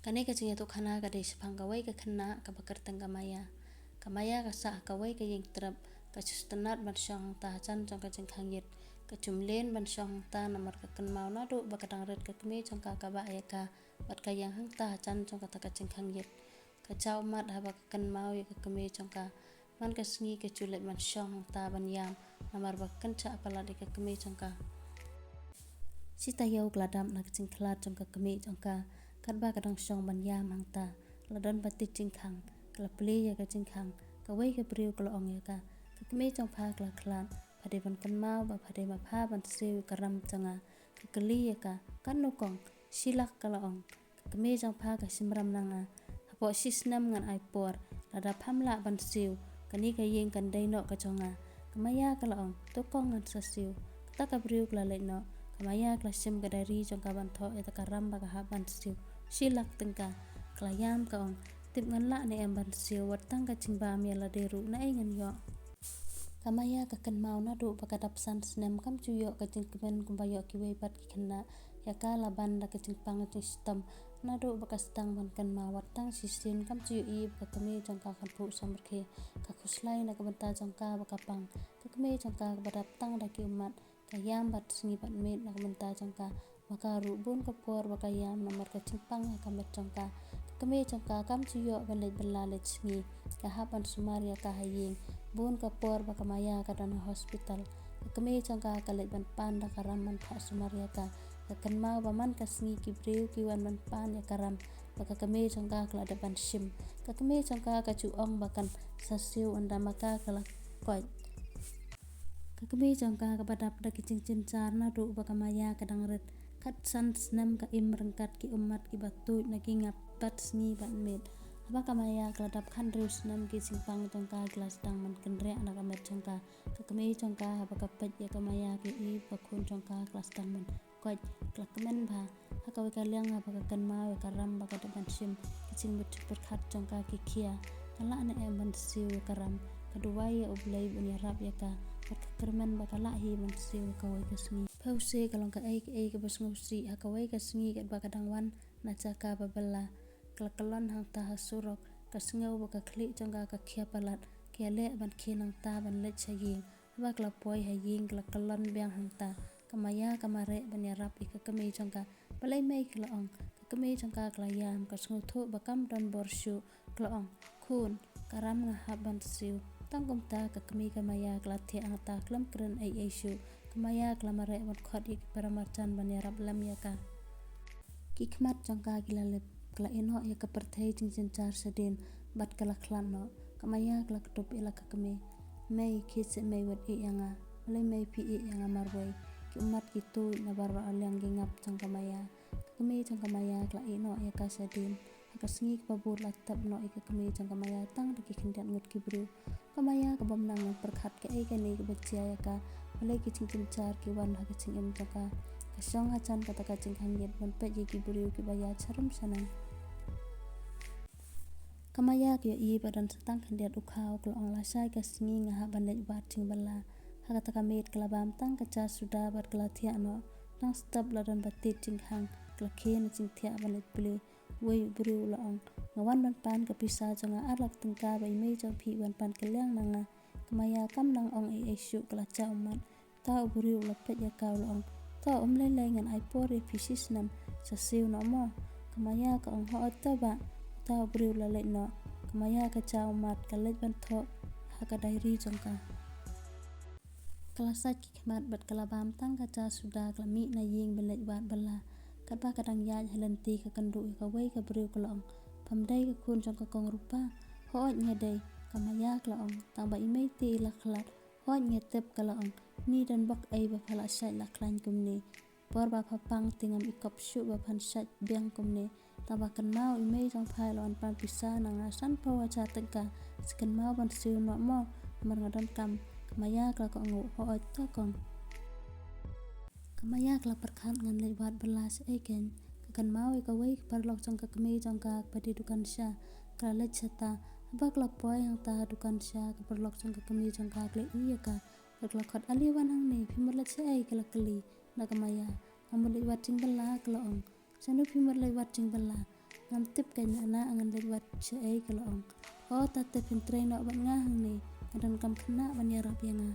Kane ka jingeh tu khana ka de shaphang kawei ka khynnah ka kyrteng Ka Maya. Ka Maya ka sah kawei ka ying trap ka sustenat ban shong ta chan jong ka jingkang ka jumlen ban shong ta namar ka mau na do ba ka dangrit ka kmie jongka.Ka Maya.Ka bat ka yang hang ta chan jong ka jingkang ka chau mat ha ba ka mau ka kmie jongka man ka sngi ka chulet ban shong ta ban yam namar ba kan cha palat ka kmie jongka sita yau gladam na ka jingklat jongka kmie jongka kat ba ka dang shong ban yam hang ta ladon batit jingkang kala ple ya ka jingkang kawei ka priu kala ong ya ka kmie jong phah kala klan phade ban kan mau ba phade ma phah ban Siew ka Ram changa ka kali ya ka kan no kong silak kala ong kmie jong phah ka simram nanga hapo sisnam ngan ai por lada phamla ban Siew kani ka yeng kan dai no ka jonga Ka Maya kala ong to kong ngan sa Siew ta ka priu kala le no Ka Maya kala shim ka dari jong ka ban tho eta ka Ram ba ka ha ban Siew silak tengka kala yam ka ong tip ngan la ne em ban Siew wat tang ka chingba mi la de ru na ai ngan yo Ka Maya ka kan mau na do ba ka dap san snem kam chu yo ka jingkemen kum ba yo ki wei pat ki khynnah ya ka la ban da ka jingpang chi stam na do ba ka stang ban kan ma wat tang si sin kam chu i ba kmie jong ka khan phu samar khe ka khuslai na ka ban ta jong ka ba ka pang ka kmie jong ka ba dap tang da ki umat ka yam bat sngi bat met na ka ban ta jong ka ba ka ru bun ka por ba ka yam namar ka jingpang ka met jong ka kmie jong ka kam chu yo ban le bala le sngi ka ha ban sumar ya ka hayeng bun ka por ba Ka Maya ka dan hospital kmie jong ka le ban pan da ka Ram ban phah sumar ya ka kan mau ba man ka sngi ki breu ki wan ban pan ya ka Ram ba ka kmie jong ka kala da ban shim ka kmie jong ka chu ong ba kan sa Siew anda ma ka kala koit ka kmie jong ka ba dap da ki ching chin char na do ba Ka Maya ka dangrit khat san snam ka im rangkat ki ummat ki baduh na ki ngap bat sngi ban met ba Ka Maya kala dap khan reus nam ki jingpang jong ka glass dang man kan re na ka met jong ka kmie jong ka ba ka pet ya Ka Maya ki i ba khun jong ka glass dang man koit kala kmen ba ha ka ka liang ha ba ka kan mau ya ka Ram ba ka da ban shim ki ching bet per khat jong ka ki khia kala na em ban Siew ka Ram ka duwai ya ublei bun ya rap ya ka kermen ba ka la hi ban Siew kawei ka sngi phause ka long ka ai ka bas ngau si ha kawei ka sngi ka ba ka dang wan na cha ka ba bala kala kalon hang ta ha surok ka sngau ba ka khli jong ka khia palat ke le ban khinang ta ban le chaying ba kala poi ha ying kala kalon byang hang ta Ka Maya ka mare ban ya rap ka kmie jong ka balai mai kala ong ka kmie jong ka kala yam ka sngau tho ba kam don bor shu kala ong khun ka Ram nga ha ban Siew tang kum ta ka kmie Ka Maya kala the ang ta klam kren ai shu Ka Maya kala mare ban khot ik paramar chan ban ya rap lam ya ka ki khmat jong ka kila lep kala iehnoh ya ka perthei ching chin char sadin bat kala khlan no Ka Maya kala ktup ila ka kmie mai khi se mai wat i anga malai mai pi i anga marwai ki umat ki tu na bar ba alyang gi ngap jong Ka Maya kmie jong Ka Maya kala iehnoh ya ka sadin ka sngi ka bur la tap no ik kmie jong Ka Maya tang da ki khindat ngut ki bru Ka Maya ka bam nang per khat ka ai ka nei ka bachya ya ka malai ki ching chin char ki wan ha ka chingim jong ka shong ha chan ka ta ka jingkang ban pe ki bru ki ba ya charum sanang Ka Maya ki i badan satang khandiat ukhaw kala ong la sai ka sngi nga ha ban le wat ching bala ha ka ta ka met kala bam tang ka cha suda bat kala thia no tang stap la dan batit jingkang kala khen ching thia ban le ple wei bru la ong ngawan ban pan ka pisa jonga alak tengka bai mei jong phi wan pan ka liang nanga Ka Maya kam nang ong ai shu kala cha umat ta bru la pet ya ka la ong ta le le ngan ai por e phisis nam sa Siew no mo Ka Maya ka ong ho ta ba ta bru la le no Ka Maya ka cha umat ka le ban tho ha ka dai ri jong ka kala sa ki khmat bat kala bam tang ka cha suda kala mi na ying ban le wat bala ka ba ka dang ya helen ti ka kan du ka wei ka bru kala ong pham dai ka khun jong ka kong rupa ho nya dai Ka Maya kala ong tang ba i mei ti la khlat ho nya tep kala ong ni dan bak ai ba phala sai la klan kum ni por ba pha pang tingam i kop shu ba phan sat byang kum ni ta ba kan mau i mei jong phai lon pan pisa na nga san po wa cha tengka skan mau ban Siew no mo mar nga don kam Ka Maya kala ko ngu ho ta kong Ka Maya kala per khat ngan le wat bala se ai ken ka kan mau i ka wei par lok jong ka kmie jong ka pa di dukan sha kala le chata ba kala poi hang ta dukan sha ka par lok jong ka kmie jong ka le i ka kala khot ali wan hang ne phimot le se ai kala kali na Ka Maya amul le wat ching bala kala ong sanu phimot le wat ching bala ngam tip khynnah ngan lek wat chai kalong ta tip pintre no ban nga hang ni ngadan kam khynnah ban yarap yanga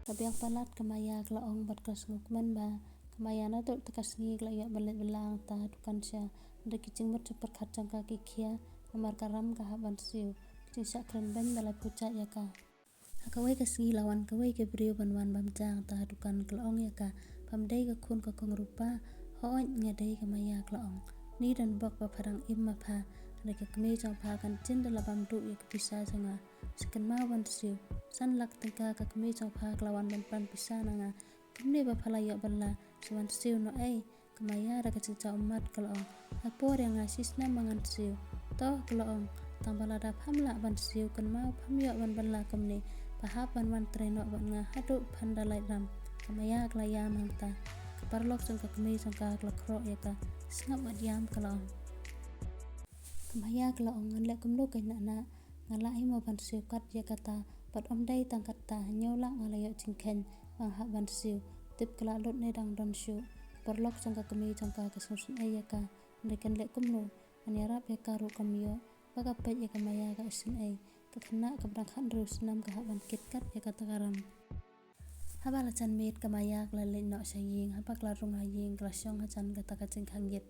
kabiang palat Ka Maya kalong bat kas ngukmen ba Ka Maya na tu takas ngi kala balet belang ta dukan sya nda kicing mat super khat jongka kikhia amar karam ka ban Siew kicing sya kren ban balai pucat ya ka kawei ka singi lawan kawei ke brio ban wan bam jang ta dukan kalong ya ka pam dei ka khun ka kong rupa hoin ngadei Ka Maya kalong ni dan bok ba parang imma phah Nek kmie jong phah kan chin dala bam du ya pisa janga sekan ma ban Siew san lak tengka ka kmie jong phah lawan ban pan pisa nanga kmie ba phala ya balla suan Siew no Ka Maya ra ka cinca umat kalong apor yang asisna mangan Siew toh kalong tang bala da phamla ban Siew kan ma pham ya ban balla kamne pahap ban wan treno ban nga hadu phandalai ram Ka Maya klaya mangta kaparlok jongka kmie jongka klakro ya ka sngap adiam kalong Ka Maya kalong nganle kumlo khynnah ngalai mo ban Siew kat ya kata pat omdai tang kata nyola ngalayo jingken bang ha ban Siew tip kala lot ne dang don shu parlok jongka kmie jongka kasun ya ka ndekan le kumlo anyarap ya ka ru kamyo baga pet ya Ka Maya ka isin ka khynnah ka brang khan ru snam ka ban kit kat ya kata karam haba la chan met Ka Maya kala le no saying haba kala rung haying kala syong ha chan kata ka jing khangit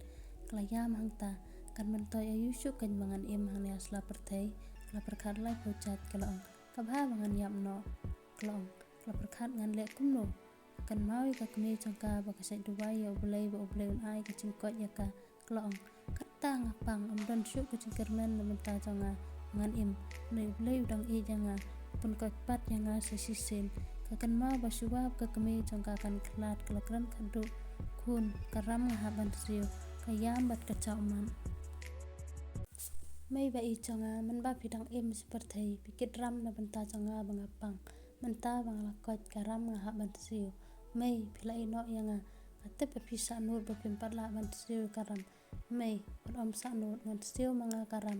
kala yam hangta kan mentoy ayushu kan mangan hang ya sla perthai kala perkhat lai pucat kalong ka bha mangan yam no kalong kala perkhat ngan le kumno kan mawi ka kmie jongka ba ka sai dubai ya ulei ba ulei un ai ka cing koit ya ka kalong katta ngapang don shu ka cing kermen na menta jonga ngan nei ulei udang janga pun koit pat yanga sesisin ka kan ma ba shuwab ka kmie jongka kan klat kala kran khadu khun karam ha ban Siew ka yam bat ka chauman mai ba jonga man ba pidang seperti pikit ram na benta jonga bangapang menta bang la koit karam ha ban Siew mai pila iehnoh yanga atep pisa nur ba pimpat la ban Siew karam mai om sa nur ngan Siew manga karam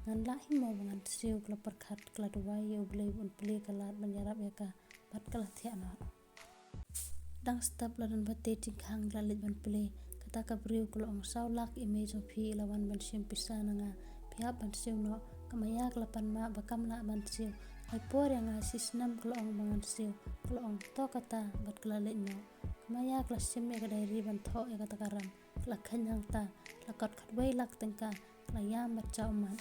ngan la himo ngan Siew kala perkhat kala duwai ya ulei un pli kala ban yarap ya ka pat kala thia no dang stap la dan batte tingkhang la lit ban pli kata ka brio kala ong saw lak image of hi lawan ban shim pisa nanga pihap ban Siew no Ka Maya kala pan ma bakam la ban Siew ai por yang asisnam kala ong mangan Siew kala ong to kata bat kala le no Ka Maya kala shim ya ka dairi ban tho ya kata karam kala khanyang ta la kot khatwei lak tengka kala yam bat chauman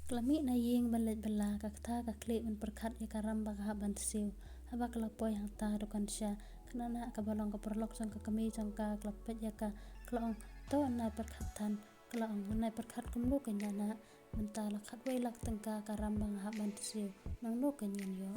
kala mi na ying ban let balla ka kata ka kle ban perkhat ya karam ba ha ban Siew haba kala poi hang ta dukan sya khynnah ka balong ka perlok jongka kmie jongka kala pet ya ka kala ong to na perkhatan kala ong na perkhat kumlo khynnah menta la khatwei lak tengka karam bang ha ban Siew nang no kanyan yo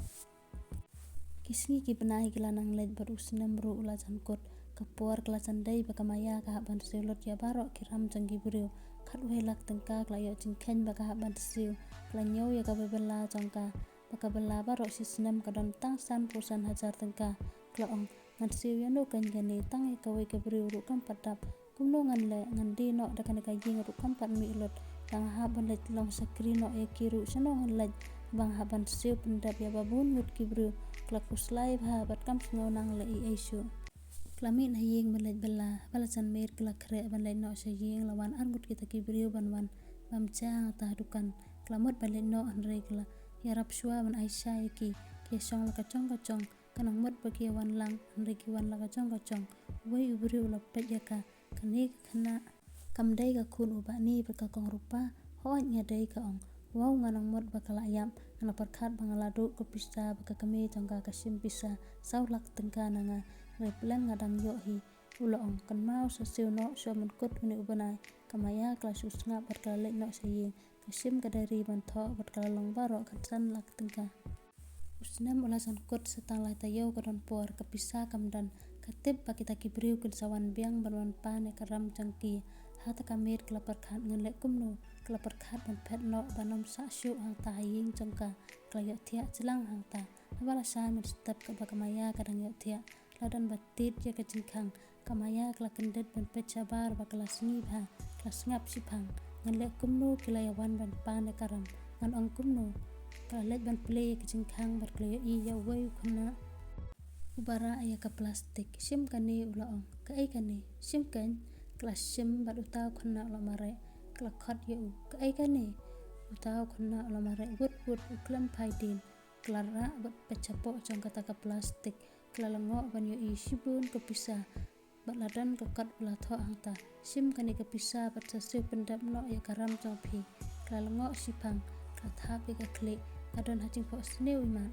kisni ki banai kala nang let bar usnam ru ula jankot kapor kala chandai ba Ka Maya ka ban Siew lot ya baro kiram janggi brio khatwei lak tengka kala yo jingkhen ba ka ban Siew kala nyo ya ka bela jongka baka bela baro sisnam ka don tang san pusan hajar tengka kala ong ngan Siew ya no kan gani tang e kawei ke brio ru kam patap kumno ngan le ngan di no da kan ka ying ru kam pat mi lot tang ha ban let long sakri no e kiru sano ngan let bang ha ban Siew pendap ya babun ngut ki brio kala kuslai ba bat kam sngaw nang le ai shu klami na ying ban let bela bala chan mer kala khre ban let no saying lawan argut kita ki brio ban wan bam chang ta dukan klamot ban let no an re kala yarap shwa ban aisha ki song la ka chong kanang mot ba ki wan lang an re ki wan la ka chong wei ubrio la pet ya ka kane khana kam dei ka khun uba ni ba ka kong rupa hoin nya dei ka ong wow nganang mot ba kala yam ngana perkhat bangala du ko pisa ba ka kmie jongka ka shim pisa saw lak tengka nanga re plan ngadang yo hi ula ong kan mau sa Siew no so man kot uni ubanai Ka Maya kala su sngap bat kala le no saying ka shim ka dari ban tho bat kala long baro kan san lak tengka usnam ula san kot setang lai tayo ka don por ka pisa kam dan katip ba kita ki brio kin sawan biang ban wan pa ne karam jangki hata ka mer kala perkhat ngan le kumno kala perkhat ban phet no banom sa shu hang ta ying jongka kala yo thia chilang hang ta habala sa mit step ka ba Ka Maya ka dang yo thia ladan batit ya ka jingkhang Ka Maya kala kendet ban pet chabar ba kala sngi ba kala sngap shaphang ngan le kumno kila ya wan ban pa ne karam ngan ong kumno kala let ban play ka jingkhang bar kala i ya wei khynnah ubara ya ka plastik shim kane ula ong ka kane shim kan kla shim bat utau khana lamare kla khot yu kane utau khana lamare gut uklam phaidin kla ra bat pecapo jongka.Ka plastik kla lango ban yu shibun kepisa bat ladan kekat belatho angta shim kani kepisa bat sasiu pendap no ya karam jong phi kla lango shaphang kla thap ka kle kadon hajing pho sneu iman